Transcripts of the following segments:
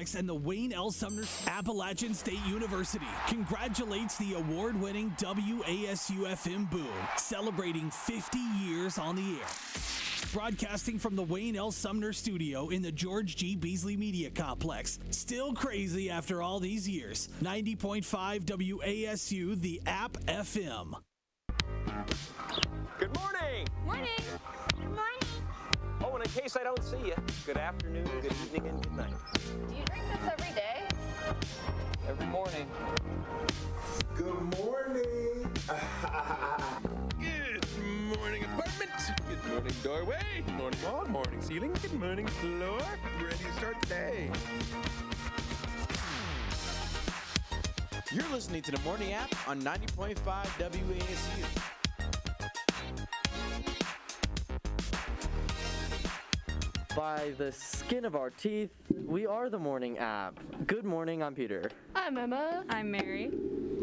Complex and the Wayne L. Sumner Appalachian State University congratulates the award-winning WASU-FM Boom, celebrating 50 years on the air. Broadcasting from the Wayne L. Sumner studio in the George G. Beasley Media Complex. Still crazy after all these years. 90.5 WASU, the App FM. Good morning. Morning. Good morning. Oh, and in case I don't see you, good afternoon, good evening, and good night. Do you drink this every day? Every morning. Good morning. Good morning, apartment. Good morning, doorway. Good morning, wall. Morning, ceiling. Good morning, floor. Ready to start the day. You're listening to the Morning App on 90.5 WASU. By the skin of our teeth, we are the Morning App. Good morning, I'm Peter. I'm Emma. I'm Mary.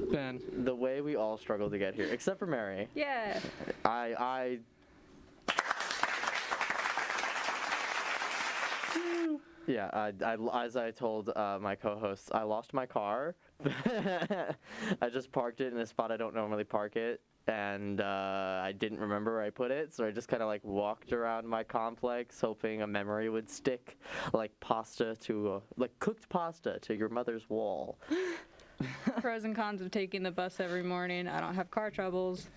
Ben. The way we all struggled to get here, except for Mary. Yeah. Yeah, as I told my co-hosts, I lost my car. I just parked it in a spot I don't normally park it, and I didn't remember where I put it, so I just kind of like walked around my complex hoping a memory would stick, like cooked pasta to your mother's wall. Pros and cons of taking the bus every morning. I don't have car troubles.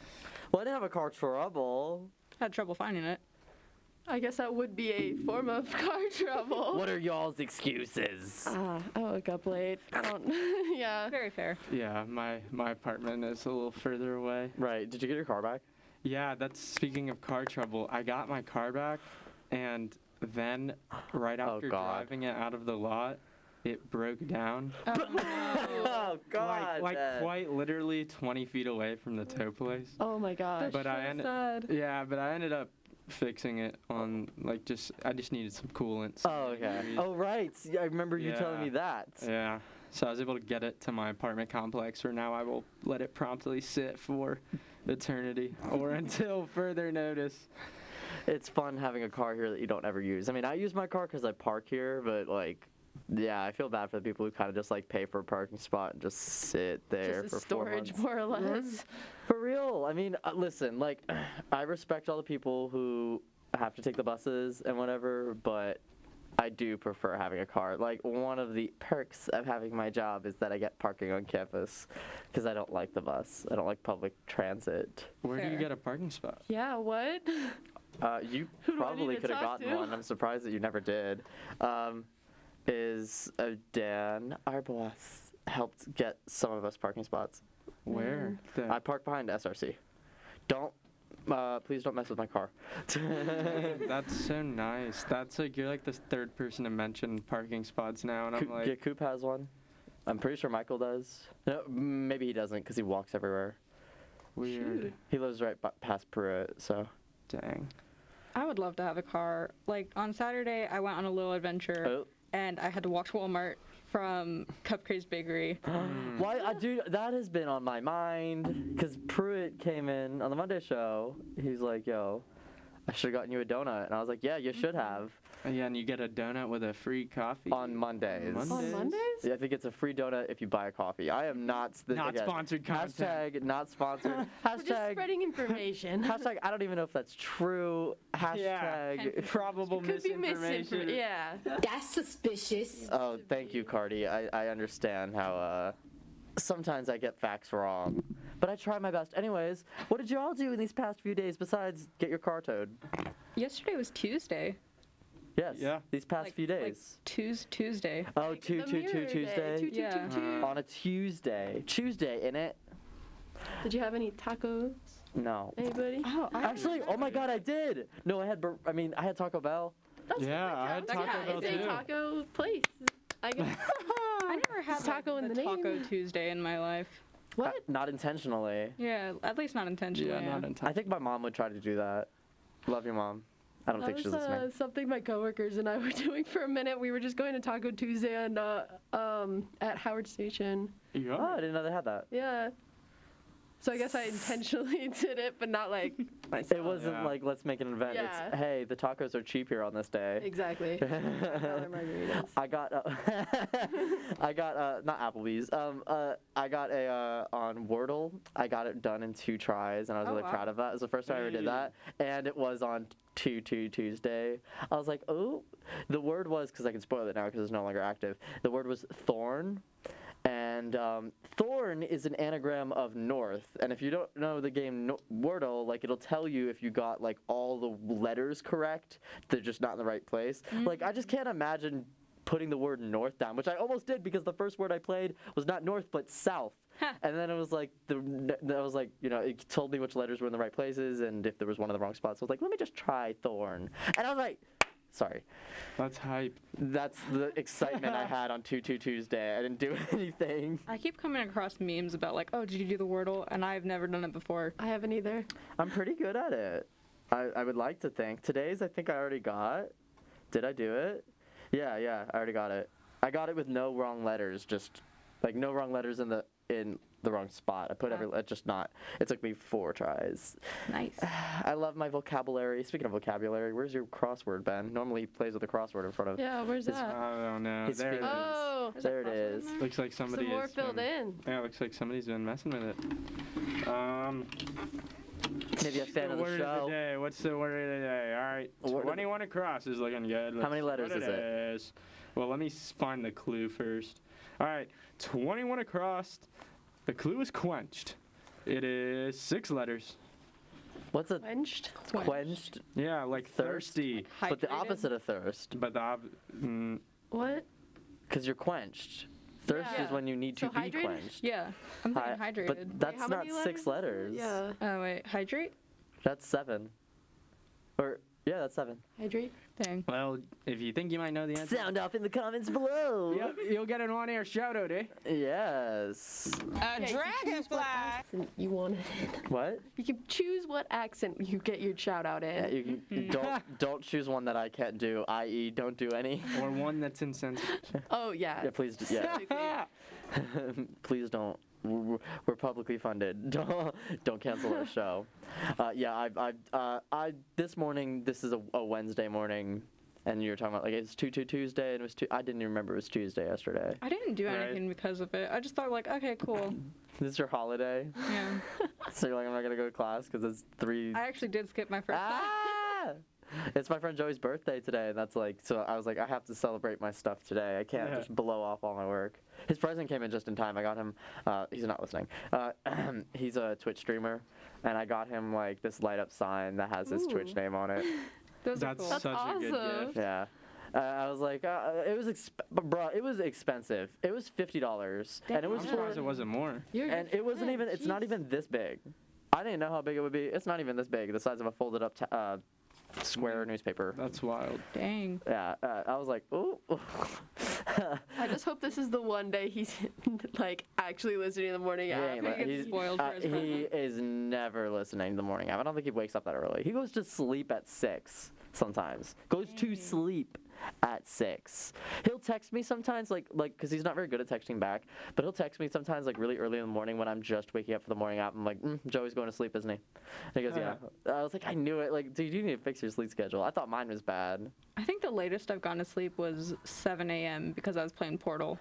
Well, I didn't have a car trouble. Had trouble finding it. I guess that would be a form of car trouble. What are y'all's excuses? I woke up late. I don't. Yeah. Very fair. Yeah, my apartment is a little further away. Right. Did you get your car back? Yeah, that's speaking of car trouble. I got my car back, and then right after driving it out of the lot, it broke down. Oh God! Like quite literally 20 feet away from the tow place. Oh my gosh. But I ended up fixing it on I just needed some coolant. So oh okay. Oh right. I remember you telling me that. Yeah. So I was able to get it to my apartment complex, where now I will let it promptly sit for eternity or until further notice. It's fun having a car here that you don't ever use. I mean, I use my car because I park here, but yeah, I feel bad for the people who kind of just pay for a parking spot and just sit there just for storage, 4 months. more or less. For real. I mean, listen, I respect all the people who have to take the buses and whatever, but I do prefer having a car. One of the perks of having my job is that I get parking on campus because I don't like the bus. I don't like public transit. Where do you get a parking spot? Yeah, what? You probably could have gotten one. I'm surprised that you never did. Dan, our boss, helped get some of us parking spots. Where? I park behind SRC. Please don't mess with my car. That's so nice. That's you're the third person to mention parking spots now, and I'm Yeah, Coop has one. I'm pretty sure Michael does. No, maybe he doesn't because he walks everywhere. Weird. Shoot. He lives right past Pruitt, so. Dang. I would love to have a car. On Saturday, I went on a little adventure, and I had to walk to Walmart from Cupcraze Bakery. Why, dude, that has been on my mind, because Pruitt came in on the Monday show. He's like, yo, I should have gotten you a donut. And I was like, yeah, you should have. Yeah, and you get a donut with a free coffee. On Mondays. On Mondays? Yeah, I think it's a free donut if you buy a coffee. I am not... sponsored content. Hashtag not sponsored. We're just spreading information. Hashtag I don't even know if that's true. Hashtag probable misinformation. Yeah. That's suspicious. Oh, thank you, Cardi. I understand how sometimes I get facts wrong. But I try my best. Anyways, what did you all do in these past few days besides get your car towed? Yesterday was Tuesday. Yes. Yeah. These past few days. Tuesday. Oh, Tuesday. Yeah. On a Tuesday. Tuesday, innit? Did you have any tacos? No. Anybody? Oh, Actually, oh my God, I did. No, I had Taco Bell. I had Taco Bell too. It's a taco place. I guess. I never had taco in the name. Taco Tuesday in my life. What? Not intentionally. Yeah, at least not intentionally. Yeah, not intentionally. I think my mom would try to do that. Love your mom. I don't think she's listening. That was something my coworkers and I were doing for a minute. We were just going to Taco Tuesday and at Howard Station. Yeah. Oh, I didn't know they had that. Yeah. So I guess I intentionally did it, but not like myself. It wasn't like, let's make an event. Yeah. It's, hey, the tacos are cheap here on this day. Exactly. $1 margaritas. I got, not Applebee's. I got on Wordle. I got it done in 2 tries, and I was really proud of that. It was the first time I ever did that, and it was on Tuesday. I was like, oh, the word was, because I can spoil it now because it's no longer active. The word was thorn. And thorn is an anagram of north, and if you don't know the game Wordle, like it'll tell you if you got like all the letters correct, they're just not in the right place. Like I just can't imagine putting the word north down, which I almost did because the first word I played was not north but south. And then it was like it told me which letters were in the right places and if there was one in the wrong spot. So I was like, let me just try thorn, and I was like. Sorry. That's hype. That's the excitement I had on Tuesday. I didn't do anything. I keep coming across memes about like, oh, did you do the Wordle? And I've never done it before. I haven't either. I'm pretty good at it. I would like to think. Today's I think I already got. Did I do it? Yeah, I already got it. I got it with no wrong letters, just like no wrong letters in the wrong spot. I put it took me 4 tries. Nice. I love my vocabulary. Speaking of vocabulary, where's your crossword, Ben? Normally he plays with a crossword in front of where's that? I don't know. His There it is. Oh, there it is. Looks like somebody some more is filled in. Yeah, looks like somebody's been messing with it. Maybe a fan of the word show. of the day. What's the word of the day? All right, 21 across is looking good. How many letters is it? Is. Well, let me find the clue first. All right, 21 across. The clue is quenched. It is 6 letters. What's a Quenched? quenched? Yeah, like thirsty. But the opposite of thirst. But What? Because you're quenched. Thirst Yeah. is when you need to be hydrated? quenched. Yeah, I'm thinking hydrated. But that's how not many 6 letters? letters. Yeah. Oh wait, hydrate? That's 7. Or yeah, that's 7. Hydrate? Dang. well, if you think you might know the answer, Sound off in the comments below. you'll get an on-air shout-out, eh? Yes. Dragonfly. You wanted it. What? You can choose what accent you get your shout out in. Yeah, you can, don't choose one that I can't do. I.e., don't do any. Or one that's insensitive. Oh yeah. Yeah, please. Yeah. Please don't. We're publicly funded. Don't cancel our show. I this morning. This is a Wednesday morning, and you were talking about like it's Tuesday, and it was I didn't even remember it was Tuesday yesterday. I didn't do anything because of it. I just thought like, okay, cool. This is your holiday. Yeah. So you're like, I'm not gonna go to class because it's 3. I actually did skip my first class. It's my friend Joey's birthday today, and that's like, so I was like, I have to celebrate my stuff today. I can't just blow off all my work. His present came in just in time. I got him, he's not listening. He's a Twitch streamer, and I got him like this light up sign that has his Twitch name on it. That's That's cool. such a good gift. Yeah. I was like, it was it was expensive. It was $50, and it was I'm surprised it wasn't more. and it wasn't even. It's not even this big. I didn't know how big it would be. It's not even this big. The size of a folded up square newspaper. That's wild. Dang. Yeah, I was like, ooh. I just hope this is the one day he's like actually listening in the morning. He's spoiled for his he is never listening to the morning app. I don't think he wakes up that early. He goes to sleep at 6 sometimes. Goes to sleep at 6. He'll text me sometimes like because he's not very good at texting back, but he'll text me sometimes like really early in the morning when I'm just waking up for the morning app. I'm like, Joey's going to sleep, isn't he? And he goes, yeah. I was like, I knew it. Like, dude, you need to fix your sleep schedule. I thought mine was bad. I think the latest I've gone to sleep was 7 a.m. because I was playing Portal.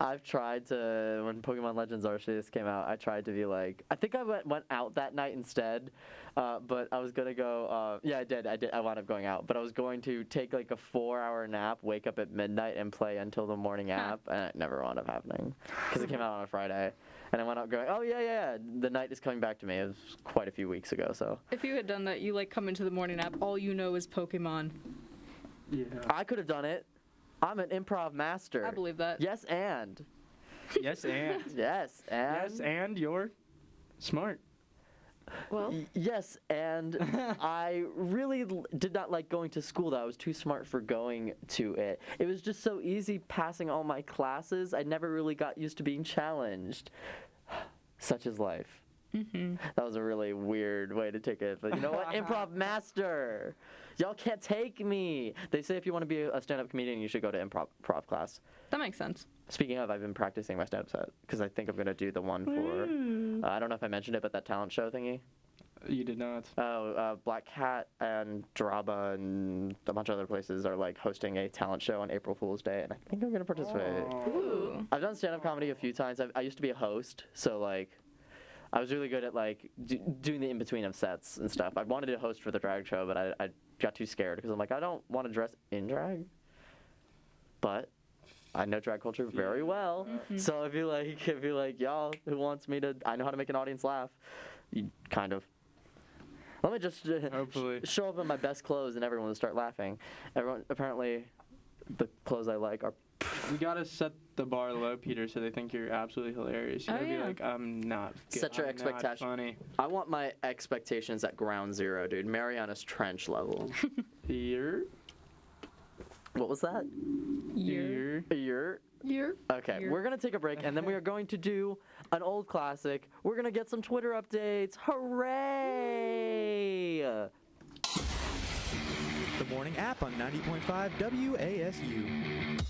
I've tried to, when Pokemon Legends Arceus came out, I tried to be like, I think I went out that night instead, but I was going to go, I did, I wound up going out, but I was going to take like a 4-hour nap, wake up at midnight, and play until the morning app, and it never wound up happening, because it came out on a Friday, and I went out going, oh yeah, the night is coming back to me. It was quite a few weeks ago, so. If you had done that, you like come into the morning app, all you know is Pokemon. Yeah. I could have done it. I'm an improv master. I believe that. Yes, and. Yes, and. Yes, and. Yes, and you're smart. Well. Yes, and I really did not like going to school, though. I was too smart for going to it. It was just so easy passing all my classes. I never really got used to being challenged. Such is life. That was a really weird way to take it, but you know what? Improv master! Y'all can't take me! They say if you want to be a stand-up comedian, you should go to improv class. That makes sense. Speaking of, I've been practicing my stand-up set, because I think I'm going to do the one for, I don't know if I mentioned it, but that talent show thingy. You did not. Black Cat and Draba and a bunch of other places are like hosting a talent show on April Fool's Day, and I think I'm going to participate. Ooh. I've done stand-up comedy a few times. I used to be a host, so like, I was really good at like doing the in-between of sets and stuff. I wanted to host for the drag show, but I got too scared because I'm like, I don't want to dress in drag. But I know drag culture very well, so if you like, y'all who wants me to, I know how to make an audience laugh. Kind of. Let me just Hopefully. show up in my best clothes and everyone will start laughing. Everyone, apparently, the clothes I like are. We gotta set the bar low, Peter, so they think you're absolutely hilarious. You gotta be like, I'm not good. Set your I'm not expectations. funny. I want my expectations at ground zero, dude. Mariana's Trench level. Year. What was that? Year. Year. Okay, we're gonna take a break, and then we are going to do an old classic. We're gonna get some Twitter updates. Hooray! The morning app on 90.5 WASU.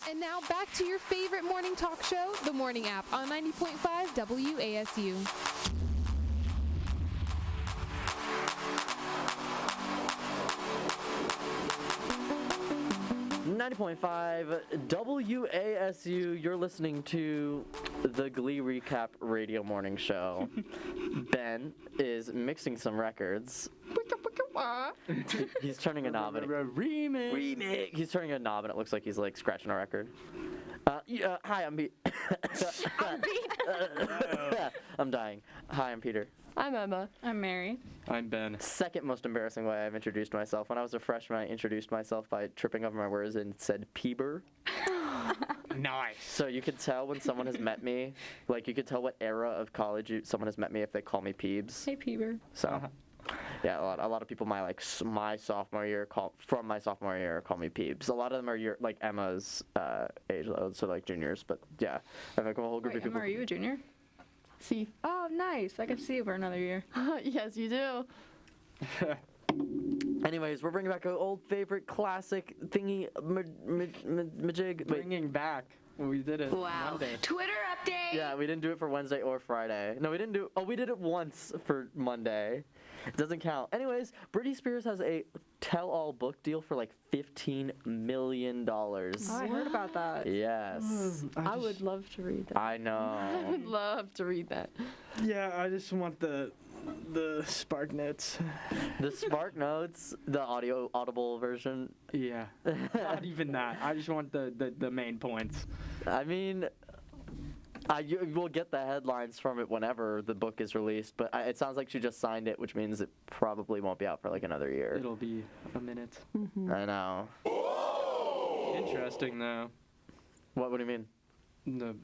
And now back to your favorite morning talk show, The Morning App, on 90.5 WASU. 90.5 WASU. You're listening to the Glee Recap Radio Morning Show. Ben is mixing some records. He's turning a knob. Remix. He's turning a knob, and it looks like he's like scratching a record. Hi, I'm Pete. I'm dying. Hi, I'm Peter. I'm Emma. I'm Mary. I'm Ben. Second most embarrassing way I've introduced myself. When I was a freshman, I introduced myself by tripping over my words and said Peeber. Nice. So you could tell when someone has met me, like you could tell what era of college someone has met me if they call me Peebs. Hey, Peeber. So, yeah, a lot of people my sophomore year call me Peebs. A lot of them are like Emma's age though, so like juniors. But yeah, I have like a whole group of people. Emma, are you a junior? See. Oh, nice. I can see you for another year. Yes, you do. Anyways, we're bringing back an old favorite classic thingy majig. Bringing back. We did it. Wow. Monday. Twitter update. Yeah, we didn't do it for Wednesday or Friday. No, we didn't do. Oh, we did it once for Monday. It doesn't count. Anyways, Britney Spears has a tell-all book deal for like $15 million. Oh, I heard about that. Yes. I would love to read that. I know. I would love to read that. Yeah, I just want the Spark Notes. The Spark Notes, the audible version. Yeah. Not even that. I just want the main points. I mean, you will get the headlines from it whenever the book is released, but it sounds like she just signed it, which means it probably won't be out for like another year. It'll be a minute. Mm-hmm. I know. Interesting though. What do you mean? The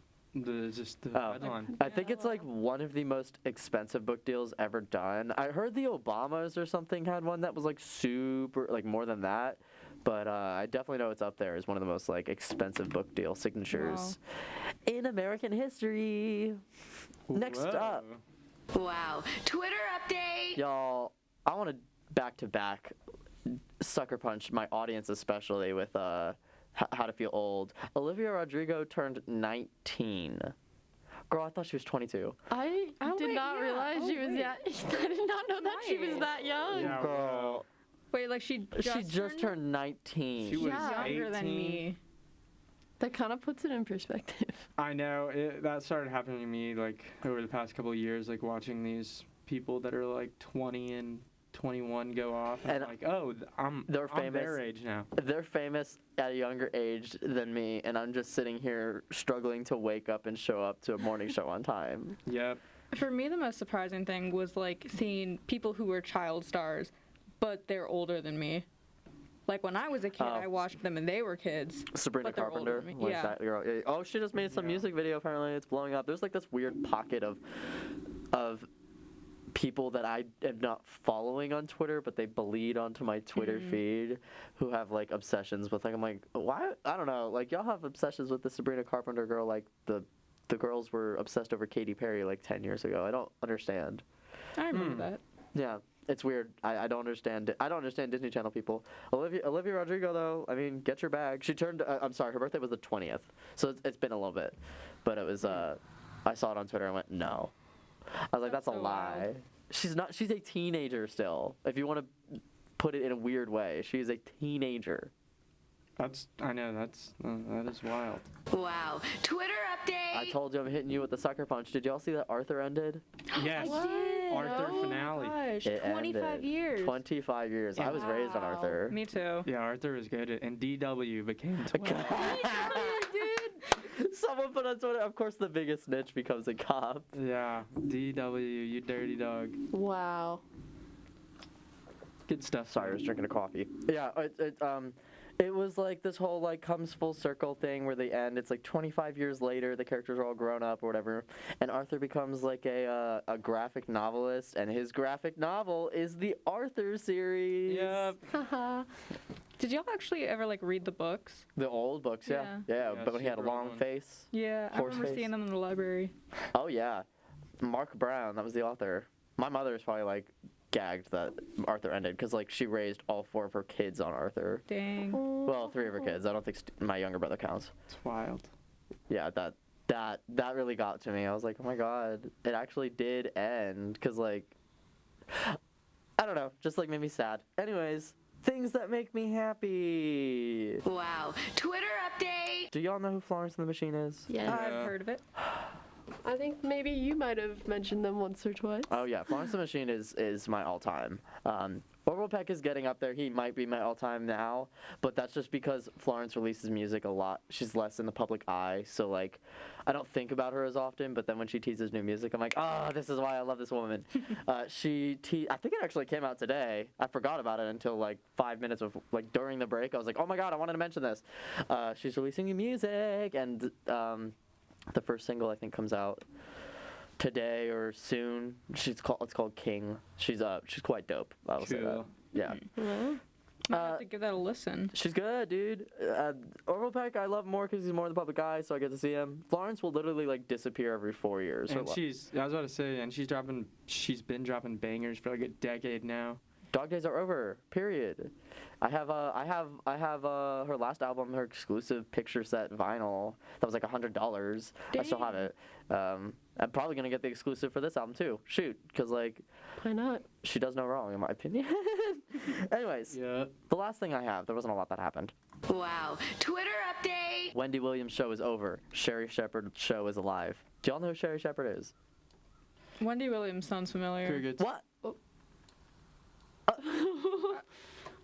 headline. I think it's like one of the most expensive book deals ever done. I heard the Obamas or something had one that was like super, like more than that. But I definitely know it's up there as one of the most like expensive book deal signatures in American history. Next up. Wow. Twitter update. Y'all, I want to back-to-back sucker punch my audience, especially with How to Feel Old. Olivia Rodrigo turned 19. Girl, I thought she was 22. I did not realize she was that. I did not know that she was that young. Yeah, Girl. Wait, like she just turned 19. She was younger 18. than me. That kind of puts it in perspective. I know. That started happening to me like over the past couple of years, like watching these people that are like 20 and 21 go off. And I'm like, oh, I'm their age now. They're famous at a younger age than me, and I'm just sitting here struggling to wake up and show up to a morning show on time. Yep. For me, the most surprising thing was like seeing people who were child stars, but they're older than me. Like when I was a kid, I watched them and they were kids. Sabrina Carpenter. Like yeah. that girl. Oh, she just made some music video. Apparently, it's blowing up. There's like this weird pocket of people that I am not following on Twitter, but they bleed onto my Twitter feed, who have like obsessions with like, I'm like, why? I don't know. Like y'all have obsessions with the Sabrina Carpenter girl. Like the girls were obsessed over Katy Perry like 10 years ago. I don't understand. I remember that. Yeah. It's weird. I don't understand. I don't understand Disney Channel people. Olivia Rodrigo, though, I mean, get your bag. She turned. I'm sorry, her birthday was the 20th, so it's been a little bit. But it was. I saw it on Twitter and went, no. I was like, that's a lie. Wild. She's not. She's a teenager still. If you want to put it in a weird way, she's a teenager. I know. That is wild. Wow. Twitter update. I told you I'm hitting you with the sucker punch. Did y'all see that Arthur ended? Yes. I did. Arthur finale. Gosh, It 25 ended. years. 25 years. I was raised on Arthur. Me too. Yeah, Arthur was good, and DW became 12. Someone put on Twitter, of course the biggest snitch becomes a cop. Yeah, DW, you dirty dog. Wow. Good stuff. Sorry, I was drinking a coffee. Yeah, it was like this whole like comes full circle thing where they end. It's like 25 years later, the characters are all grown up or whatever, and Arthur becomes like a graphic novelist, and his graphic novel is the Arthur series. Yep. Did y'all actually ever like read the books? The old books, yeah. But when he had a long face. Yeah, I remember seeing them in the library. Oh yeah, Mark Brown, that was the author. My mother is probably like gagged that Arthur ended because like she raised all 4 of her kids on Arthur. Dang. Well, 3 of her kids. I don't think my younger brother counts. It's wild. Yeah, that really got to me. I was like, oh my god, it actually did end. Because like, I don't know, just like made me sad. Anyways, things that make me happy. Wow. Twitter update. Do y'all know who Florence and the Machine is? Yeah. I've heard of it. I think maybe you might have mentioned them once or twice. Oh yeah, Florence and the Machine is my all-time. Orville Peck is getting up there. He might be my all-time now, but that's just because Florence releases music a lot. She's less in the public eye, so like, I don't think about her as often. But then when she teases new music, I'm like, oh, this is why I love this woman. I think it actually came out today. I forgot about it until like 5 minutes of like during the break. I was like, oh my god, I wanted to mention this. She's releasing new music, and the first single I think comes out today or soon. It's called King. She's quite dope. I will say that. Yeah. I have to give that a listen. She's good, dude. Orville Peck, I love more because he's more in the public eye, so I get to see him. Florence will literally like disappear every 4 years. And I was about to say, and she's been dropping bangers for like a decade now. Dog Days Are Over. Period. I have her last album, her exclusive picture set vinyl. That was like $100. I still have it. I'm probably gonna get the exclusive for this album too. Shoot, because like, why not? She does no wrong in my opinion. Anyways, yeah. The last thing I have, there wasn't a lot that happened. Wow. Twitter update. Wendy Williams' show is over. Sherry Shepherd's show is alive. Do y'all know who Sherry Shepherd is? Wendy Williams sounds familiar. Very good. What?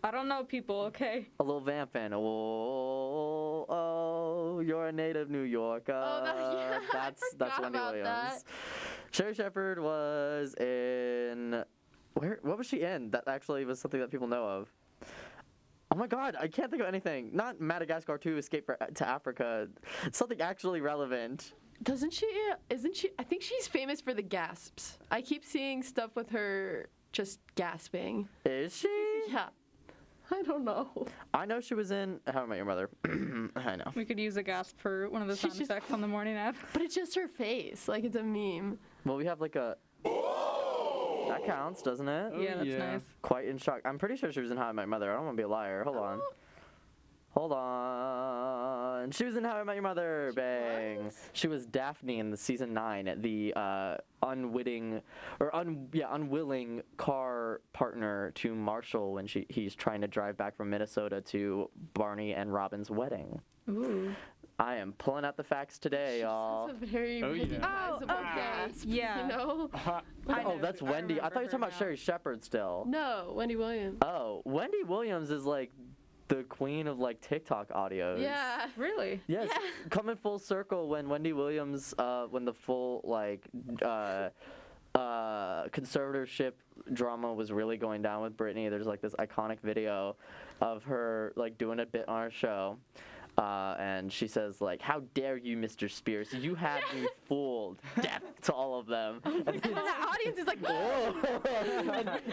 I don't know people, okay? A little vamping. Oh, you're a native New Yorker. Oh, that's Wendy Williams. That. Sherry Shepherd was in what was she in? That actually was something that people know of. Oh my god, I can't think of anything. Not Madagascar 2, Escape to Africa. Something actually relevant. Isn't she? I think she's famous for the gasps. I keep seeing stuff with her just gasping. Is she? Yeah. I don't know. I know she was in How I Met Your Mother. I know. We could use a gasp for one of the sound effects on the morning app. But it's just her face. Like, it's a meme. Well, we have like a... That counts, doesn't it? Yeah, that's nice. Quite in shock. I'm pretty sure she was in How I Met Your Mother. I don't want to be a liar. Hold on. Hold on. She was in How I Met Your Mother. Bang. She was Daphne in the season 9, the unwilling car partner to Marshall when he's trying to drive back from Minnesota to Barney and Robin's wedding. Ooh. I am pulling out the facts today, y'all. That's a very recognizable gasp. Yeah. You know? Oh, that's Wendy. I thought you were talking about Sherry Shepherd still. No, Wendy Williams. Oh, Wendy Williams is like the queen of like TikTok audios. Yeah. Really? Yes. Yeah. Coming full circle when Wendy Williams, when the full like conservatorship drama was really going down with Britney, there's like this iconic video of her like doing a bit on her show. And she says, like, how dare you, Mr. Spears? You had me fooled. Death to all of them. And the audience is like, whoa.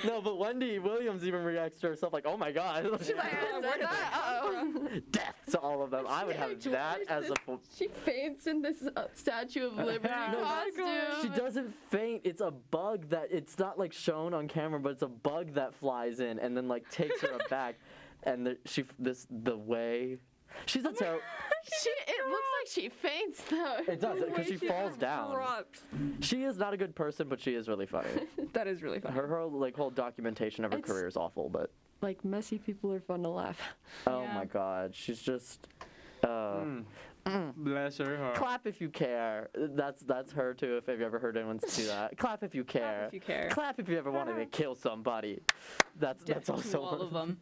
No, but Wendy Williams even reacts to herself like, oh my god. She's like, uh-oh. Death to all of them. I would have that as a... She faints in this Statue of Liberty costume. She doesn't faint. It's a bug that, it's not like shown on camera, but it's a bug that flies in and then like takes her aback. And the way... She's a terrible... It looks like she faints, though. It does, because she falls down. Drops. She is not a good person, but she is really funny. That is really funny. Her whole documentation of her career is awful, but... Like, messy people are fun to laugh. Oh my god, she's just... Bless her heart. Clap if you care. That's her, too, if you've ever heard anyone do that. Clap if you care. Clap if you care. Clap if you ever wanted to kill somebody. That's also all of them.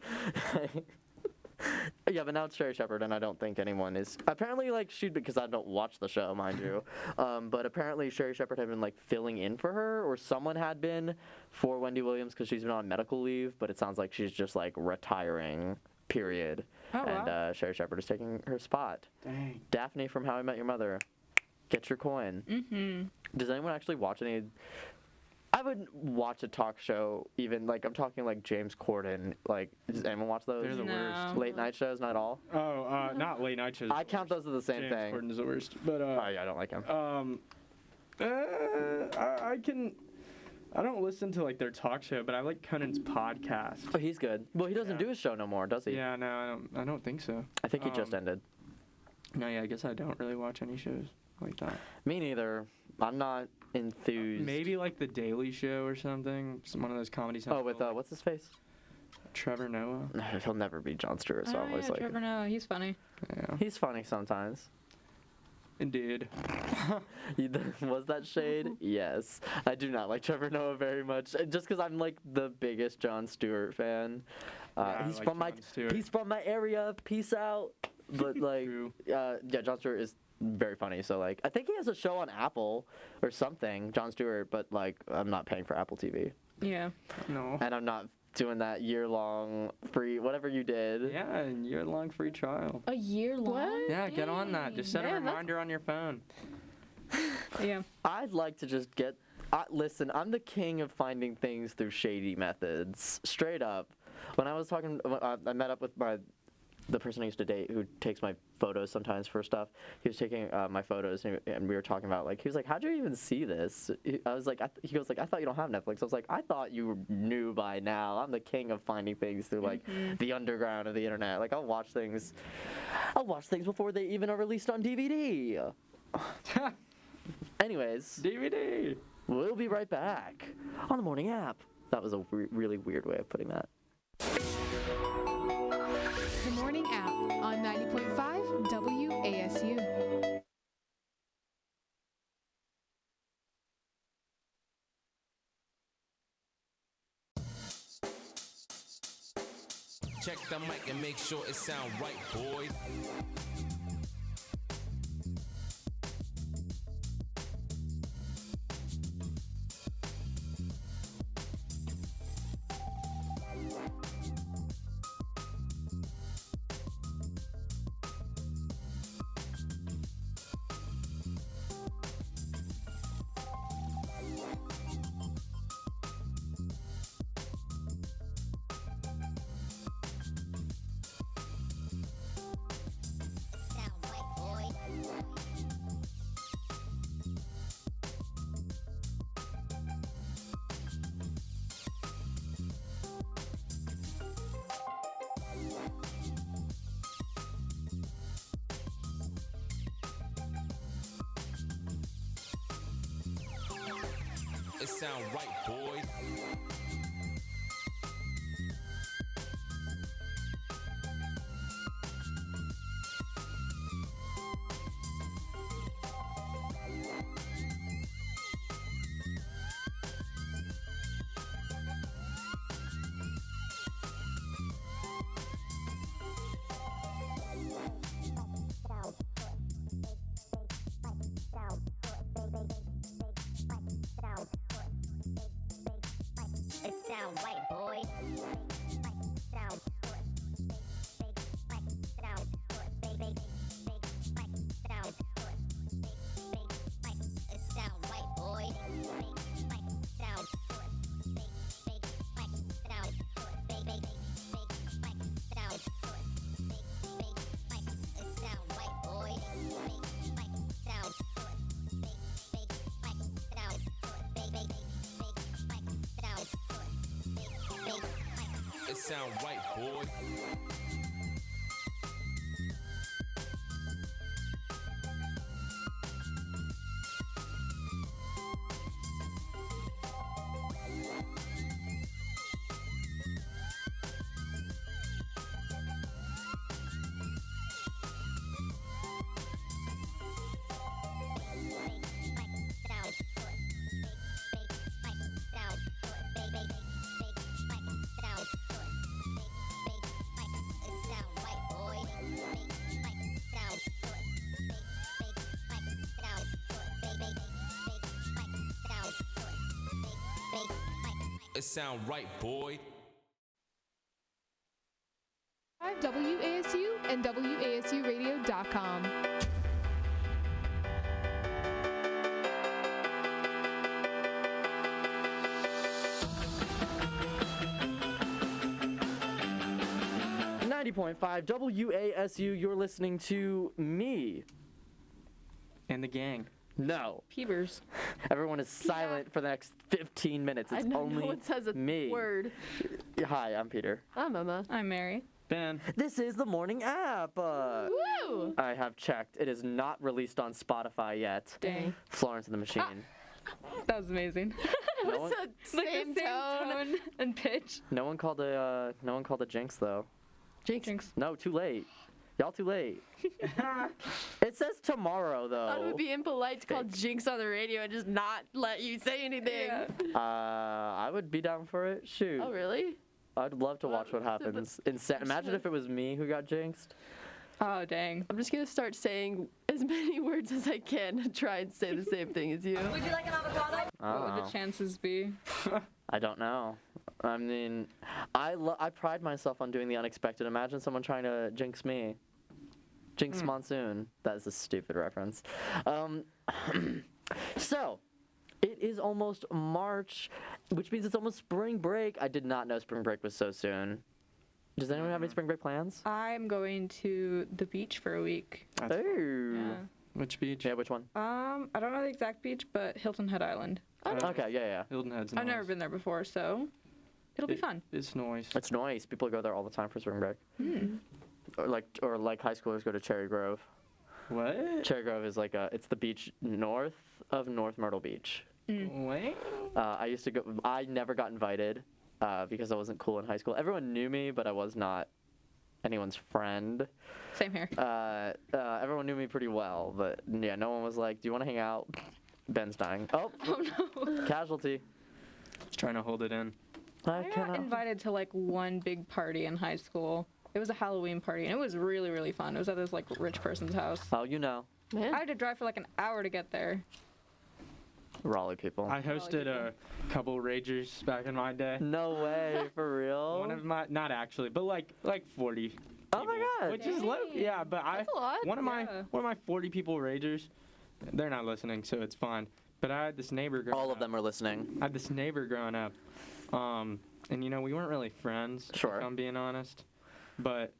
Yeah, but now it's Sherry Shepherd, and I don't think anyone is... Apparently, like, because I don't watch the show, mind you, but apparently Sherry Shepherd had been, like, filling in for her, or someone had been for Wendy Williams, because she's been on medical leave, but it sounds like she's just, like, retiring, period. Oh, and wow. Sherry Shepherd is taking her spot. Dang. Daphne from How I Met Your Mother. Get your coin. Mm-hmm. Does anyone actually watch any... I would watch a talk show, even, like, I'm talking, like, James Corden. Like, does anyone watch those? They're the worst. Late night shows, not at all? Oh, not late night shows. I count those as the same James thing. Corden's the worst. But, oh, yeah, I don't like him. I can... I don't listen to like their talk show, but I like Conan's podcast. Oh, he's good. Well, he doesn't do his show no more, does he? Yeah, no, I don't think so. I think he just ended. No, yeah, I guess I don't really watch any shows like that. Me neither. I'm not enthused. Maybe like The Daily Show or something. One of those comedy Oh, with what's his face? Trevor Noah. He'll never be Jon Stewart, so I'm always like. Trevor Noah, he's funny. Yeah. He's funny sometimes. Indeed. Was that shade? Yes. I do not like Trevor Noah very much, just because I'm like the biggest Jon Stewart fan. He's from my area. Peace out. But like, yeah, Jon Stewart is very funny. So like, I think he has a show on Apple or something, Jon Stewart. But like, I'm not paying for Apple TV. Yeah. No. And I'm not doing that year-long free whatever you did. Yeah, a year-long free trial. A year long? Yeah, get on that. Just set a reminder on your phone. Yeah. I'd like to just get. Listen, I'm the king of finding things through shady methods. Straight up. When I was talking, I met up with the person I used to date who takes my photos sometimes for stuff. He was taking my photos, and we were talking about, like, he was like, how'd you even see this? I was like, he goes like, I thought you don't have Netflix. I was like, I thought you knew by now. I'm the king of finding things through, like, the underground of the internet. Like, I'll watch things before they even are released on DVD. Anyways. DVD. We'll be right back on the morning app. That was a really weird way of putting that. The morning app on 90.5 WASU. Check the mic and make sure it sound right, boy. It sound right, boy. It sound white, boy. Sound. It sound white, boy. Sound. It sound right, boy. It sound right, boy. WASU and WASUradio.com. .5 WASU, you're listening to me. And the gang. No. Peebers. Everyone is silent for the next 15 minutes. It's only no one says a me. word. Hi, I'm Peter. I'm Emma. I'm Mary. Ben. This is the morning app. Woo! I have checked. It is not released on Spotify yet. Dang. Florence and the Machine. That was amazing. No one, Like the same tone and pitch. no one called a Jinx though. Jinx. No, too late. Y'all too late. It says tomorrow though. Thought it would be impolite to call Jinx on the radio and just not let you say anything. Yeah. I would be down for it. Shoot. Oh, really? I'd love to watch what happens. Imagine if it was me who got jinxed. Oh, dang. I'm just going to start saying as many words as I can to try and say the same thing as you. Would you like an avocado? What would the chances be? I don't know. I mean, I pride myself on doing the unexpected. Imagine someone trying to jinx me. Jinx Monsoon. That is a stupid reference. So, it is almost March, which means it's almost spring break. I did not know spring break was so soon. Does anyone have any spring break plans? I'm going to the beach for a week. Ooh. Yeah. Which beach? Yeah, which one? I don't know the exact beach, but Hilton Head Island. Okay, yeah. Hilton Head's nice. I've never been there before, so it'll be fun. It's nice. It's nice. People go there all the time for spring break. Or like high schoolers go to Cherry Grove. What? Cherry Grove is like it's the beach north of North Myrtle Beach. What? I used to go. I never got invited because I wasn't cool in high school. Everyone knew me, but I was not anyone's friend. Same here. Everyone knew me pretty well, but yeah, no one was like, "Do you want to hang out?" Ben's dying. Oh no! Casualty. Just trying to hold it in. I got invited to like one big party in high school. It was a Halloween party, and it was really, really fun. It was at this like rich person's house. Oh, you know. Man. I had to drive for like an hour to get there. Raleigh people. I hosted a couple ragers back in my day. No way, for real? One of my, not actually, but like 40. Oh my god. Which is low. Yeah, but That's a lot. one of my 40 people ragers, they're not listening, so it's fine. But I had this neighbor growing All of them are listening. I had this neighbor growing up, and you know we weren't really friends. Sure. If I'm being honest, but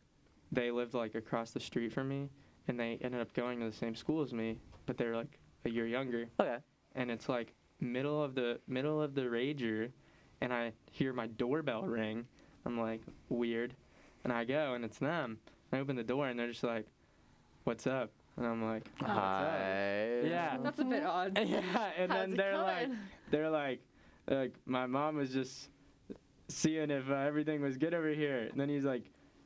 they lived like across the street from me, and they ended up going to the same school as me, but they were like a year younger. Okay. And it's like middle of the rager, and I hear my doorbell ring. I'm like, weird, and I go, and it's them. I open the door, and they're just like, "What's up?" And I'm like, "Hi." Yeah. That's a bit odd. Yeah, and then they're like, my mom was just seeing if everything was good over here. And then he's like,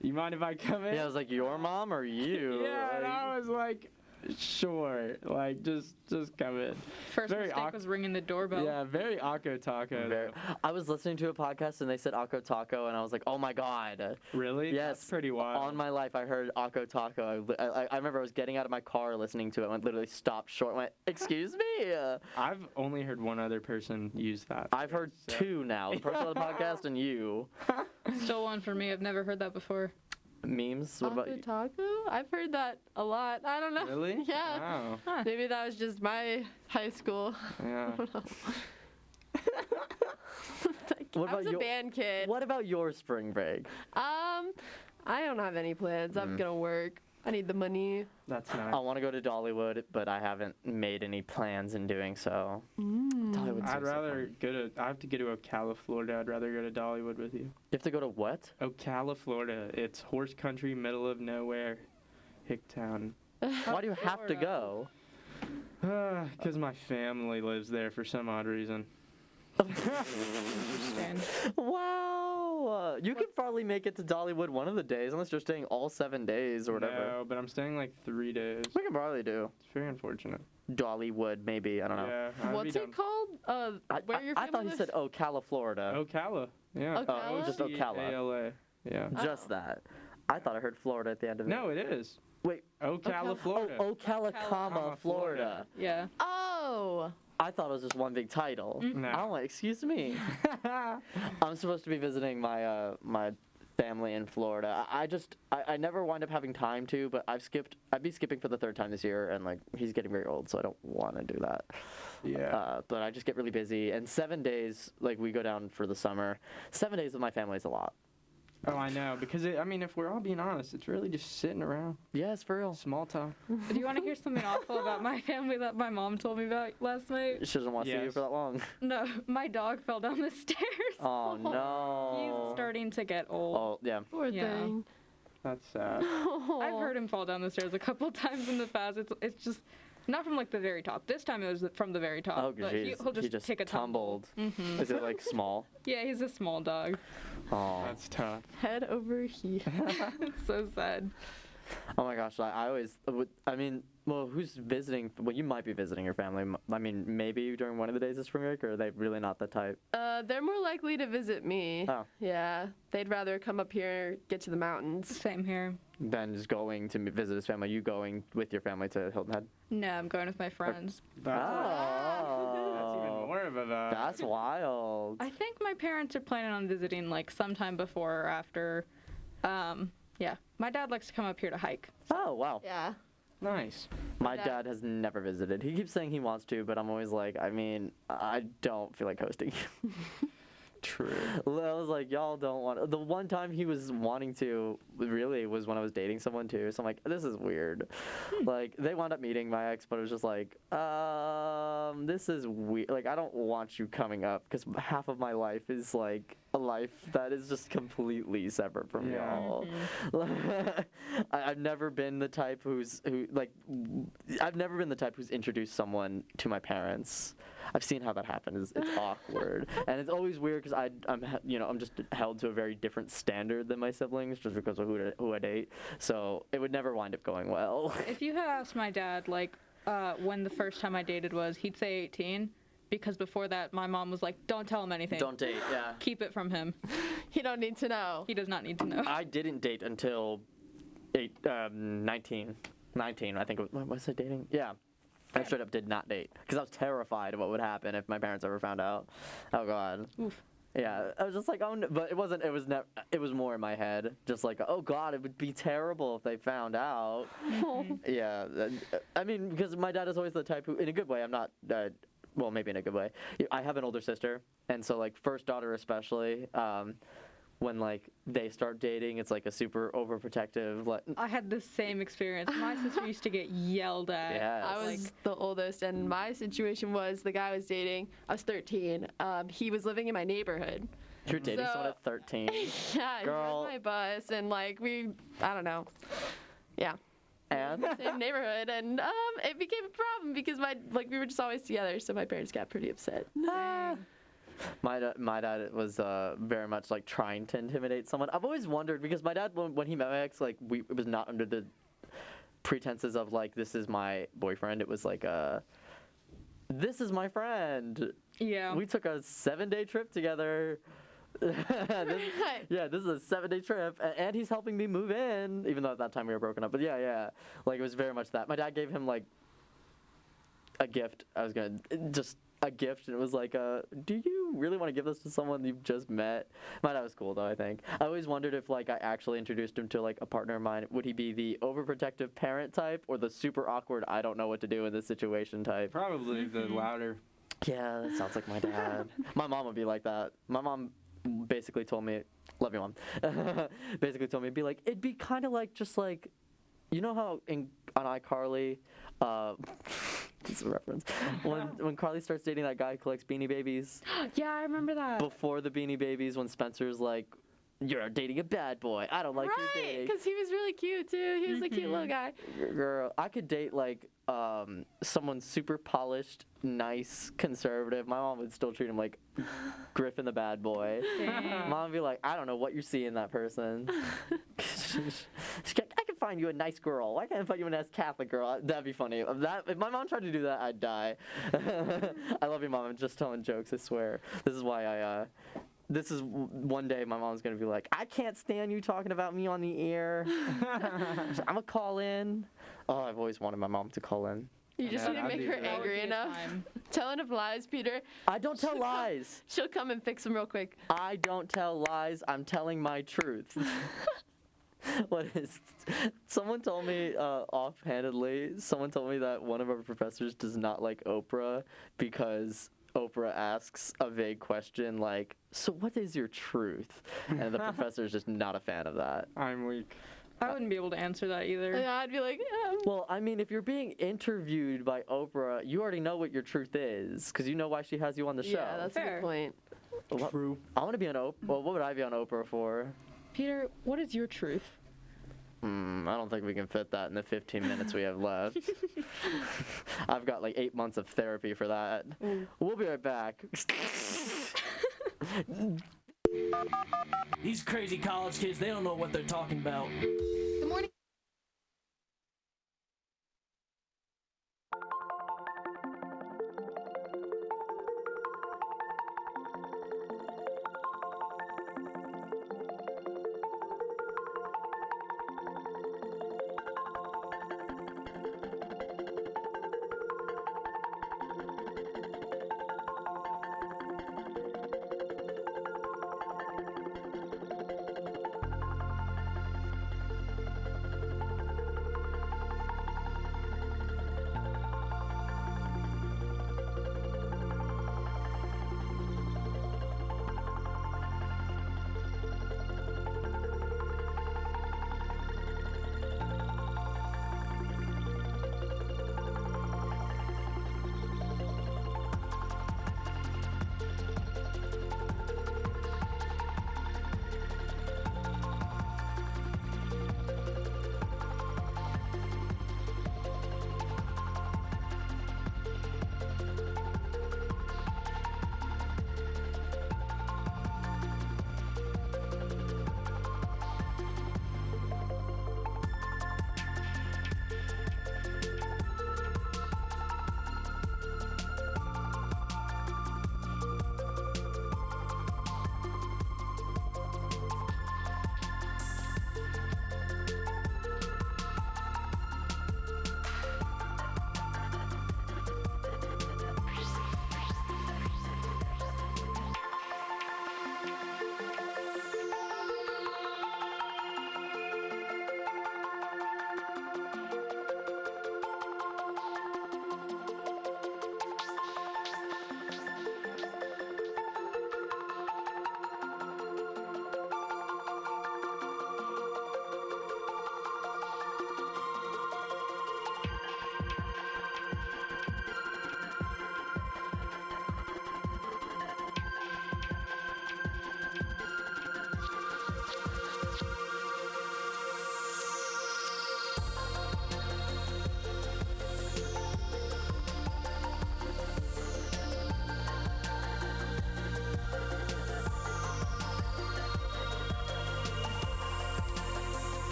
"You mind if I come in?" Yeah, I was like, "Your mom or you?" Yeah, and I was like, "Sure, like just come in." First mistake was ringing the doorbell. Yeah, very Akko Taco. I was listening to a podcast and they said Akko Taco and I was like, "Oh my god." Really? Yes. That's pretty wild. On my life, I heard Akko Taco. I remember I was getting out of my car listening to it. I literally stopped short and went, "Excuse me." I've only heard one other person use that. I've heard two now. The person on the podcast and you. Still one for me. I've never heard that before. Memes? What about you? Taco? I've heard that a lot. I don't know. Really? Yeah. Wow. Huh. Maybe that was just my high school. Yeah. I don't know. What I was about a band kid. What about your spring break? I don't have any plans. I'm gonna work. I need the money. That's nice. I want to go to Dollywood, but I haven't made any plans in doing so. Dollywood's I'd so rather fun. go to. I have to go to Ocala, Florida. I'd rather go to Dollywood with you. You have to go to what? Ocala, Florida. It's horse country, middle of nowhere, Hicktown. Why do you have to go? Because my family lives there for some odd reason. Wow. You can probably make it to Dollywood one of the days, unless you're staying all 7 days or whatever. No, but I'm staying like 3 days. We can probably do. It's very unfortunate. Dollywood, maybe. I don't know. Yeah. I'd What's be it called? Where your family I thought he lives? said Ocala, Florida. Ocala. Yeah. Ocala? Just Ocala. Ocala. Yeah. Just that. I thought I heard Florida at the end of it. No, it is. Wait. Ocala, Florida. Ocala, comma, Florida. Yeah. Oh. I thought it was just one big title. No. I'm like, excuse me. I'm supposed to be visiting my my family in Florida. I never wind up having time to, but I'd be skipping for the 3rd time this year, and like he's getting very old, so I don't want to do that. Yeah. But I just get really busy, and 7 days, like we go down for the summer. 7 days with my family is a lot. Oh, I know. Because, if we're all being honest, it's really just sitting around. Yeah, it's for real. Small talk. Do you want to hear something awful about my family that my mom told me about last night? She doesn't want to see you for that long. No, my dog fell down the stairs. Oh, no. He's starting to get old. Oh, yeah. Poor thing. That's sad. I've heard him fall down the stairs a couple times in the past. It's just not from like the very top. This time it was from the very top. Oh, but geez. he'll just take a tumbled. Mm-hmm. Is it like small? Yeah, he's a small dog. Oh, that's tough. Head over heels. It's so sad. Oh my gosh, I always, well, who's visiting? Well, you might be visiting your family. Maybe during one of the days of spring break, or are they really not the type? They're more likely to visit me. Oh. Yeah, they'd rather come up here, get to the mountains. Same here. Than just going to visit his family. You going with your family to Hilton Head? No, I'm going with my friends. That's even more of a vibe. That's wild. I think my parents are planning on visiting like sometime before or after. Yeah, my dad likes to come up here to hike. Oh, wow. Yeah. Nice. My dad has never visited. He keeps saying he wants to, but I'm always like, I don't feel like hosting you. True. I was like, y'all don't want. The one time he was wanting to, really, was when I was dating someone too. So I'm like, this is weird. Like, they wound up meeting my ex, but it was just like, this is weird. Like, I don't want you coming up because half of my life is like a life that is just completely separate from y'all. I've never been the type who's introduced someone to my parents. I've seen how that happens. It's awkward, and it's always weird because I'm just held to a very different standard than my siblings just because of who I date. So it would never wind up going well. If you had asked my dad like when the first time I dated was, he'd say 18. Because before that, my mom was like, don't tell him anything. Don't date, yeah. Keep it from him. He don't need to know. He does not need to know. I didn't date until 19, I think. Was I dating? Yeah. I straight up did not date because I was terrified of what would happen if my parents ever found out. Oh, God. Oof. Yeah, I was just like, oh, no. But it wasn't. It was more in my head, just like, oh God, it would be terrible if they found out. Yeah, because my dad is always the type who, in a good way, I'm not. Well, maybe in a good way. I have an older sister, and so like first daughter especially. When like they start dating, it's like a super overprotective. Like I had the same experience. My sister used to get yelled at. Yes. I was the oldest, and my situation was the guy I was dating. I was 13. He was living in my neighborhood. You're dating someone at 13. Yeah, girl. he was my bus, and like I don't know. Yeah. And? Same neighborhood, and it became a problem because we were just always together, so my parents got pretty upset. My dad was very much like trying to intimidate someone. I've always wondered because my dad, when he met my ex, like it was not under the pretenses of like this is my boyfriend. It was like this is my friend. Yeah. We took a 7-day trip together. This is a 7-day trip, and he's helping me move in, even though at that time we were broken up. But yeah, like it was very much that. My dad gave him like a gift. A gift, and it was like, do you really want to give this to someone you've just met? My dad was cool though, I think. I always wondered if like I actually introduced him to like a partner of mine, would he be the overprotective parent type or the super awkward I don't know what to do in this situation type? Probably the latter. Yeah, that sounds like my dad. My mom would be like that. My mom basically told me, love you, Mom. Basically told me it'd be like, it'd be kind of like just like, you know how on iCarly, this is a reference, when Carly starts dating that guy who collects Beanie Babies. Yeah, I remember that. Before the Beanie Babies, when Spencer's like, you're dating a bad boy. I don't like your dating. Right, because he was really cute too. He was a cute little guy. Girl, I could date like someone super polished, nice, conservative. My mom would still treat him like Griffin the bad boy. Mom would be like, I don't know what you see in that person. I can find you a nice girl. Why can't I find you a nice Catholic girl? That'd be funny. If my mom tried to do that, I'd die. I love you, Mom. I'm just telling jokes, I swear. This is why this is one day my mom's going to be like, I can't stand you talking about me on the air. I'm going to call in. Oh, I've always wanted my mom to call in. You just need to make her angry enough. Tell enough lies, Peter. I don't tell lies. She'll come and fix them real quick. I don't tell lies. I'm telling my truth. What is? Someone told me offhandedly. Someone told me that one of our professors does not like Oprah because Oprah asks a vague question like, "So what is your truth?" And the professor's just not a fan of that. I'm weak. I wouldn't be able to answer that either. Yeah, I'd be like, yeah. Well, I mean, if you're being interviewed by Oprah, you already know what your truth is, because you know why she has you on the show. Yeah, that's a good point. True. I want to be on Oprah. Well, what would I be on Oprah for? Peter, what is your truth? I don't think we can fit that in the 15 minutes we have left. I've got like 8 months of therapy for that. We'll be right back. These crazy college kids, they don't know what they're talking about. Good morning.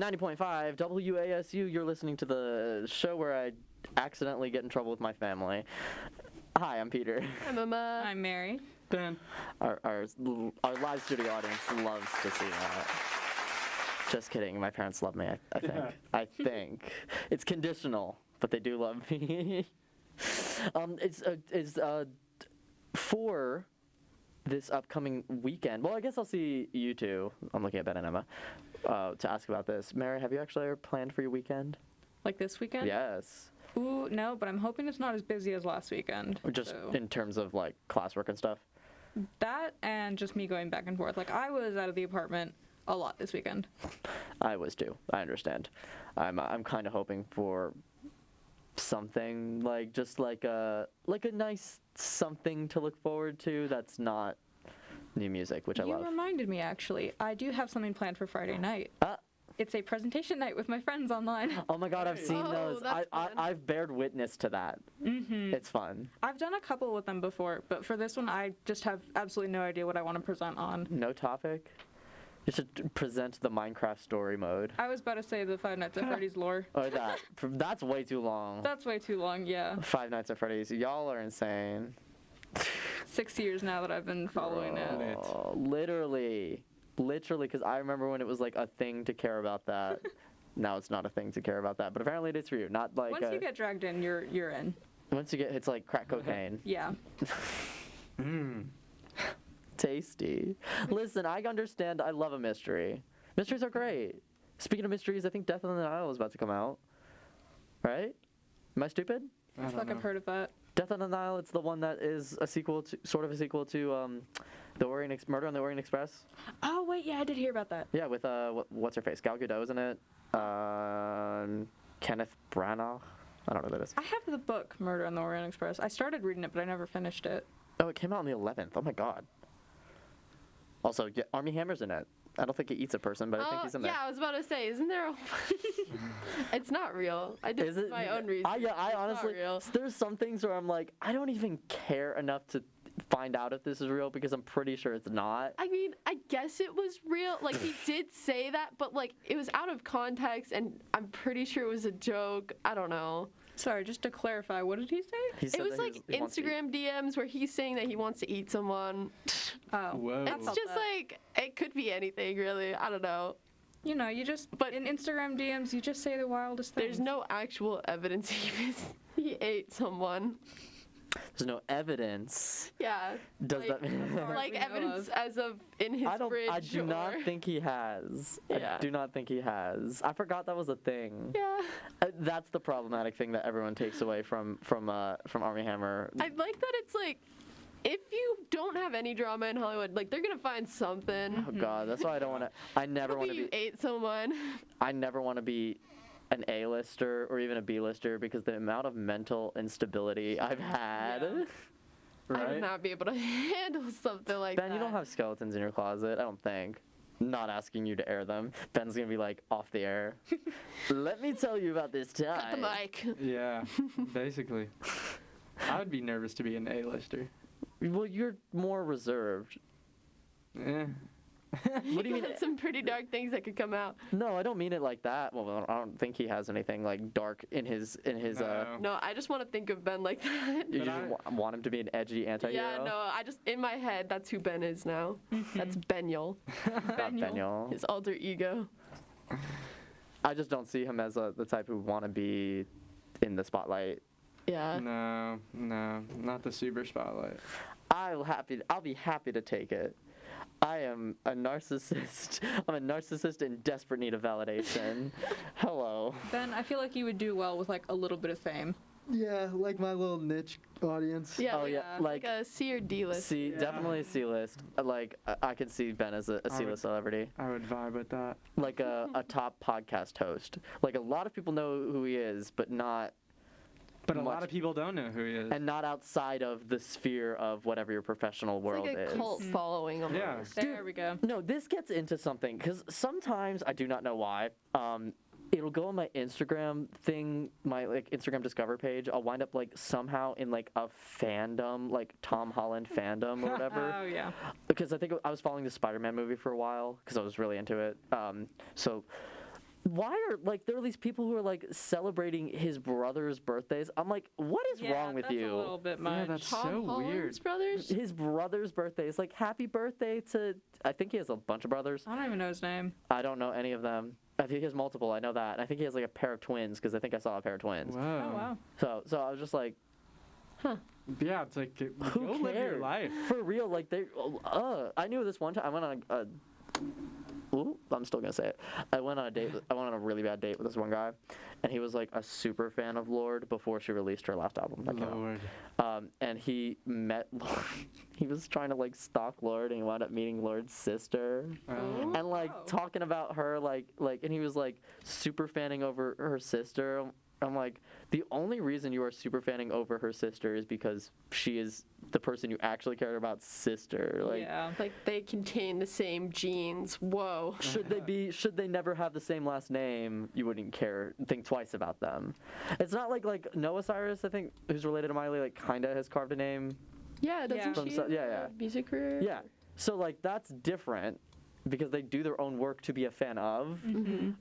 .5 WASU, you're listening to the show where I accidentally get in trouble with my family. Hi, I'm Peter. I'm Emma. I'm Mary. Ben. Our live studio audience loves to see that. Just kidding. My parents love me, I think. I think. It's conditional, but they do love me. It's for this upcoming weekend. Well, I guess I'll see you two. I'm looking at Ben and Emma to ask about this. Mary, have you actually ever planned for your weekend? Like this weekend? Yes. Ooh, no, but I'm hoping it's not as busy as last weekend. Just so. in terms of like classwork and stuff. That and just me going back and forth. Like, I was out of the apartment a lot this weekend. I was too. I understand. I'm kind of hoping for something like just like a nice something to look forward to that's not new music, which I love. You reminded me, actually. I do have something planned for Friday night. It's a presentation night with my friends online. Oh my god, I've seen those. I've bared witness to that. Mm-hmm. It's fun. I've done a couple with them before, but for this one, I just have absolutely no idea what I want to present on. No topic? You should present the Minecraft story mode. I was about to say the Five Nights at Freddy's lore. Oh, that's way too long. That's way too long, yeah. Five Nights at Freddy's. Y'all are insane. 6 years now that I've been following it. Literally, because I remember when it was like a thing to care about that. Now it's not a thing to care about that, but apparently it is for you. Not like once you get dragged in, you're in. Once you get, it's like crack cocaine. Yeah. Tasty. Listen, I understand. I love a mystery. Mysteries are great. Speaking of mysteries, I think Death on the Nile is about to come out. Right? Am I stupid? I feel like I've heard of that. Death on the Nile. It's the one that is a sequel to, sort of a sequel to, the Murder on the Orient Express. Oh wait, yeah, I did hear about that. Yeah, with what's her face? Gal Gadot, isn't it? Kenneth Branagh. I don't know who that is. I have the book Murder on the Orient Express. I started reading it, but I never finished it. Oh, it came out on the 11th. Oh my god. Also, yeah, Armie Hammer's in it. I don't think he eats a person, but I think he's in there. Yeah, I was about to say, isn't there a... It's not real. I did my own research. I honestly, there's some things where I'm like, I don't even care enough to find out if this is real because I'm pretty sure it's not. I mean, I guess it was real. Like, he did say that, but, like, it was out of context, and I'm pretty sure it was a joke. I don't know. Sorry, just to clarify, what did he say? It was like Instagram DMs where he's saying that he wants to eat someone. Oh. Whoa. It's just like, it could be anything, really. I don't know. You know, but in Instagram DMs, you just say the wildest things. There's no actual evidence he ate someone. There's no evidence. Yeah. Does that mean? Like evidence as of in his fridge. I do not think he has. Yeah. I do not think he has. I forgot that was a thing. Yeah. That's the problematic thing that everyone takes away from Armie Hammer. I like that it's like, if you don't have any drama in Hollywood, like, they're gonna find something. Oh god, that's why I don't want to. I never want to be. You ate someone. I never want to be an A-lister or even a B-lister because the amount of mental instability I've had. Yeah. Right? I would not be able to handle something like that. Ben, you don't have skeletons in your closet, I don't think. Not asking you to air them. Ben's gonna be like off the air. Let me tell you about this time. Cut the mic. Yeah, basically. I would be nervous to be an A-lister. Well, you're more reserved. Eh. What do you mean? Some pretty dark things that could come out. No, I don't mean it like that. Well, I don't think he has anything like dark in his. No, I just want to think of Ben like that. You just want him to be an edgy anti-hero? Yeah, no, I just, in my head, that's who Ben is now. That's Benyol. Benyol. His alter ego. I just don't see him as the type who want to be in the spotlight. Yeah. No, not the super spotlight. I'll be happy to take it. I am a narcissist. I'm a narcissist in desperate need of validation. Hello. Ben, I feel like you would do well with like a little bit of fame. Yeah, like my little niche audience. Yeah, oh yeah, like a C or D list. C, definitely C list. Like I could see Ben as a C list celebrity. I would vibe with that. Like a top podcast host. Like a lot of people know who he is, but not. But a lot of people don't know who he is. And not outside of the sphere of whatever your professional world is. It's like a cult following almost. Yeah. There we go. No, this gets into something, because sometimes, I do not know why, it'll go on my Instagram thing, my like Instagram Discover page. I'll wind up like somehow in like a fandom, like Tom Holland fandom or whatever. Oh, yeah. Because I think I was following the Spider-Man movie for a while, because I was really into it. So... why are like there are these people who are like celebrating his brother's birthdays? I'm like, what is wrong with you? That's a little bit much. Yeah, that's Tom so Holland's weird. brothers? His brother's birthday is like happy birthday to. I think he has a bunch of brothers. I don't even know his name. I don't know any of them. I think he has multiple. I know that. And I think he has like a pair of twins because I think I saw a pair of twins. Whoa. Oh wow. So I was just like, Yeah, it's like who go cares? live your life. For real, like they. I knew this one time. I went on Ooh, I'm still gonna say it. I went on a really bad date with this one guy, and he was like a super fan of Lorde before she released her last album. That came out. And he met Lorde. He was trying to like stalk Lorde, and he wound up meeting Lorde's sister, and like talking about her, like, and he was like super fanning over her sister. I'm like, the only reason you are super fanning over her sister is because she is the person you actually care about's sister. Like, yeah, like they contain the same genes. Whoa. Should they never have the same last name, you wouldn't think twice about them. It's not like Noah Cyrus, I think, who's related to Miley, like kinda has carved a name. Yeah, doesn't she? Yeah. Music career. Yeah. So like that's different. Because they do their own work to be a fan of. Ain't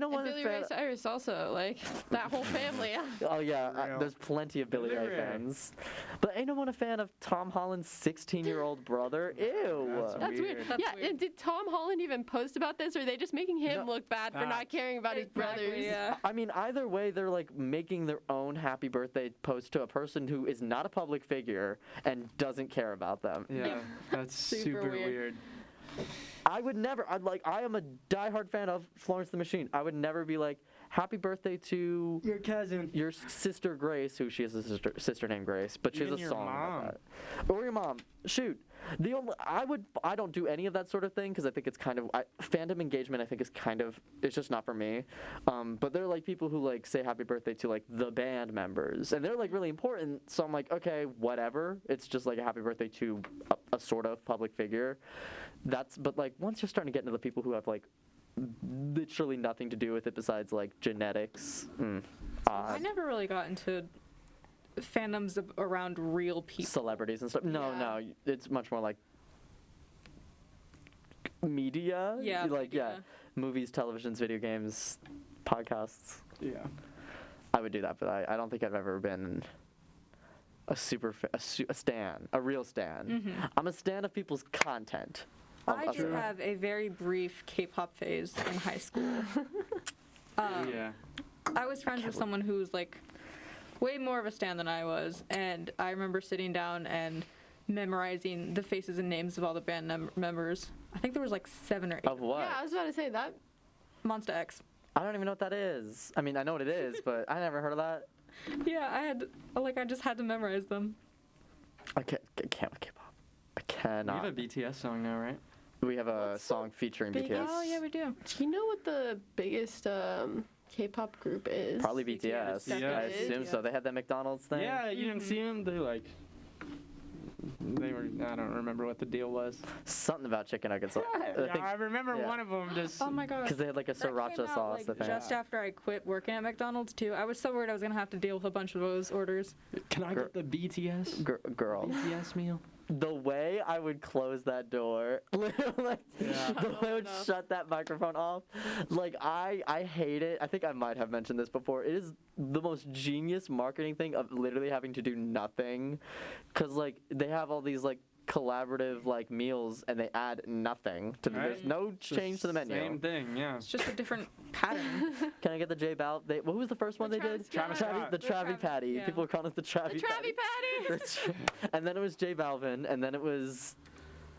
no one and Billy Ray Cyrus also, like, that whole family. Oh, yeah. There's plenty of Billy Ray fans. But ain't no one a fan of Tom Holland's 16-year-old brother? Ew. That's weird. And did Tom Holland even post about this, or are they just making him look bad for not caring about his brothers? Yeah. I mean, either way, they're, like, making their own happy birthday post to a person who is not a public figure and doesn't care about them. Yeah, that's super weird. I would never. I am a diehard fan of Florence the Machine. I would never be like, "Happy birthday to your cousin, your sister Grace," who she has a sister named Grace, but she has a song about that. Or your mom. Shoot, I don't do any of that sort of thing because I think it's kind of fandom engagement. I think is kind of it's just not for me. But there are like people who like say happy birthday to like the band members, and they're like really important. So I'm like, okay, whatever. It's just like a happy birthday to a sort of public figure. But like once you're starting to get into the people who have like literally nothing to do with it besides like genetics. I never really got into fandoms around real people, celebrities and stuff. No, it's much more like media. Yeah, movies, televisions, video games, podcasts. Yeah, I would do that, but I don't think I've ever been a real stan. I'm a stan of people's content. I did have a very brief K-pop phase in high school. I was friends with someone who was like way more of a stan than I was, and I remember sitting down and memorizing the faces and names of all the band members. I think there was like 7 or 8. Of what? Yeah, I was about to say that. Monsta X. I don't even know what that is. I mean, I know what it is, but I never heard of that. Yeah, I just had to memorize them. I can't with K-pop. I cannot. We have a BTS song now, right? We have a song featuring BTS. Oh, yeah, we do. Do you know what the biggest K-pop group is? Probably BTS. Yeah. I assume so. They had that McDonald's thing. Yeah, you didn't see them? They were, I don't remember what the deal was. Something about chicken nuggets. I remember one of them just. Oh my god. Because they had like a sriracha sauce. Like, just after I quit working at McDonald's too. I was so worried I was gonna have to deal with a bunch of those orders. Can I get the BTS? Girl. BTS meal? The way I would close that door, literally, the way I would shut that microphone off, like I hate it. I think I might have mentioned this before. It is the most genius marketing thing of literally having to do nothing, because like they have all these like collaborative like meals and they add nothing to there's no change to the menu. Same thing, yeah. It's just a different pattern. Can I get the J Bal? What was the first one they did? The Travi Patty. Yeah. People were calling it the Travi Patty. And then it was J Balvin, and then it was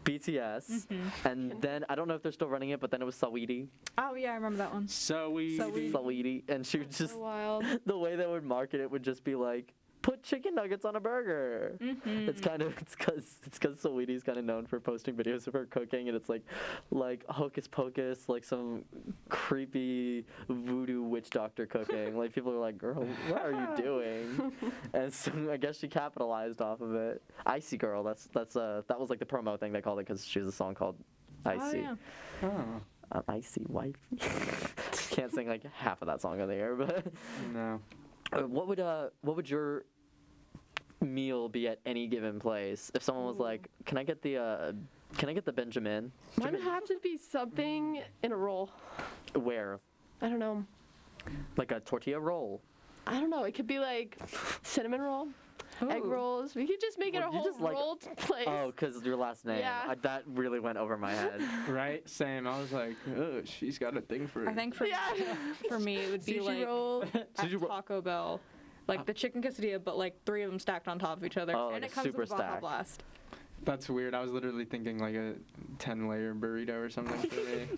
BTS, and then I don't know if they're still running it, but then it was Saweetie. Oh yeah, I remember that one. Saweetie, and she would just wild. The way they would market it would just be like, put chicken nuggets on a burger. It's because Saweetie's kind of known for posting videos of her cooking, and it's like hocus pocus, like some creepy voodoo witch doctor cooking. Like people are like, girl, what are you doing? And so I guess she capitalized off of it. Icy Girl. That was like the promo thing they called it because she has a song called Icy. Icy wife. Can't sing like half of that song on the air, but no. What would your meal be at any given place if someone was like, can I get the Benjamin? Mine would have to be something in a roll. Where? I don't know. Like a tortilla roll. I don't know. It could be like cinnamon roll, egg rolls. We could just make it a whole rolled place. Oh, because your last name. Yeah. That really went over my head. Right? Same. I was like, oh, she's got a thing for it. I think for me it would be Sushi like roll. at Taco Bell. Like the chicken quesadilla, but like 3 of them stacked on top of each other. Oh, and like it comes super with Baja stacked. Blast. That's weird. I was literally thinking like a 10-layer burrito or something for me.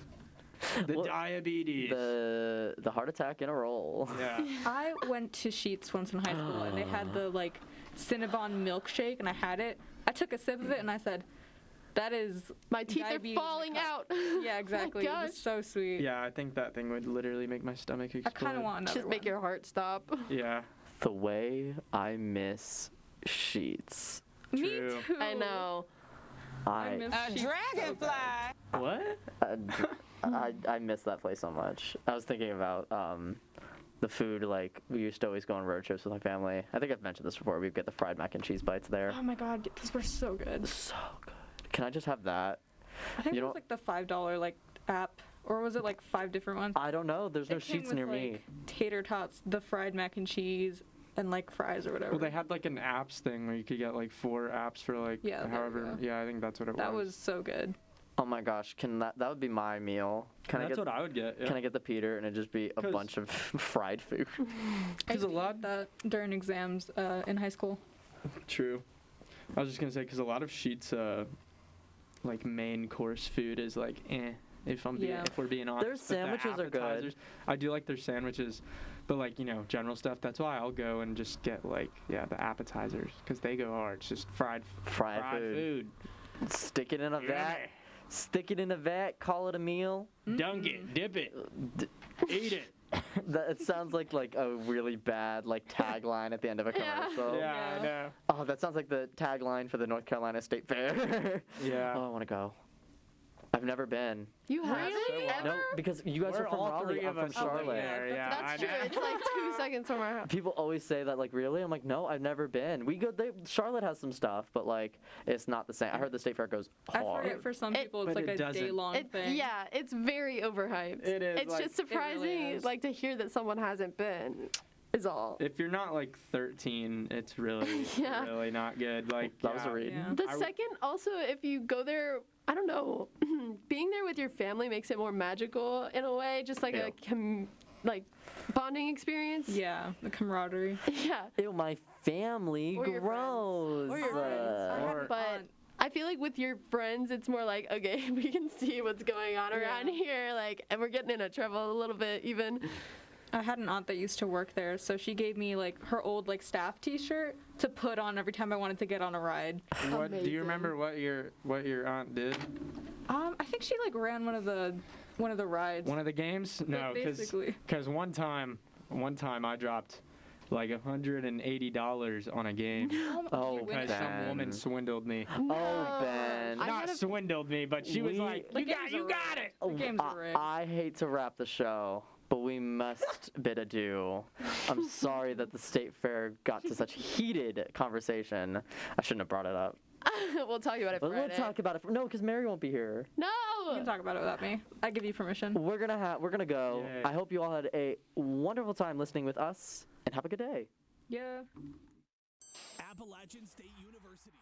The diabetes. The heart attack in a roll. Yeah. I went to Sheetz once in high school, and they had the like Cinnabon milkshake, and I had it. I took a sip of it, and I said, "That is my teeth are diabetes in a falling cup." out." Yeah, exactly. Oh my It was so sweet. Yeah, I think that thing would literally make my stomach explode. I kind of want another Just make your heart stop. Yeah. The way I miss Sheets. Me True. too. I know. I miss Sheetz so bad. What? I miss that place so much. I was thinking about the food. Like we used to always go on road trips with my family. I think I've mentioned this before. We'd get the fried mac and cheese bites there. Oh my god, those were so good. So good. Can I just have that? I think You it was know- like the $5 like app, or was it like 5 different ones? I don't know. There's no It came Sheets with, near like, me. Tater tots, the fried mac and cheese, and like fries or whatever. Well, they had like an apps thing where you could get like 4 apps for like Yeah, there you however. go. Yeah, I think that's what it That was. was so good. Oh my gosh, that would be my meal? Can I That's get what I would get. Yeah. Can I get the Peter and it just be a 'Cause- bunch of fried food? Because a lot. That during exams in high school. True. I was just gonna say because a lot of Sheets like main course food is like if we're being honest. Their But the sandwiches are good. appetizers, I do like their sandwiches, but like general stuff. That's why I'll go and just get like the appetizers because they go hard. It's just fried food. Stick it in a vat. Stick it in a vat. Call it a meal. Dunk it. Dip it. Eat it. It sounds like a really bad tagline at the end of a commercial. Yeah, I know. Oh, that sounds like the tagline for the North Carolina State Fair. Yeah. Oh, I want to go. I've never been. You haven't ever? No, because you guys We're are from all Raleigh. three I'm of from us Charlotte. there, yeah, That's I true. know. It's like 2 seconds from our house. People always say that, really? I'm like, no, I've never been. We go. Charlotte has some stuff, but it's not the same. I heard the State Fair goes I've hard. heard it for some people it's but like it a doesn't. day-long thing. Yeah, it's very overhyped. It is, It's like- just It really surprising, is. to hear that someone hasn't been. Is all. If you're not like 13, it's really Yeah. really not good. Like That was a read. Yeah. The second, also, if you go there, I don't know, being there with your family makes it more magical in a way, just like Yeah. bonding experience. Yeah, the camaraderie. Yeah. Ew, my family. Or your friends. Gross. Or your friends. But I feel like with your friends, it's more like, okay, we can see what's going on around here, and we're getting into trouble a little bit even. I had an aunt that used to work there, so she gave me her old staff T-shirt to put on every time I wanted to get on a ride. What do you remember? What your aunt did? I think she ran one of the rides. One of the games? No, basically. because one time I dropped like $180 on a game Oh, because Ben. some woman swindled me. Oh, Ben. Not swindled me, but she was like, "You got it." The games are rigged. I hate to wrap the show, but we must bid adieu. I'm sorry that the State Fair got to such heated conversation. I shouldn't have brought it up. We'll talk about it But Friday. we'll talk about it. No, because Mary won't be here. You No! can talk about it without me. I give you permission. We're gonna go. Yay. I hope you all had a wonderful time listening with us, and have a good day. Yeah. Appalachian State University.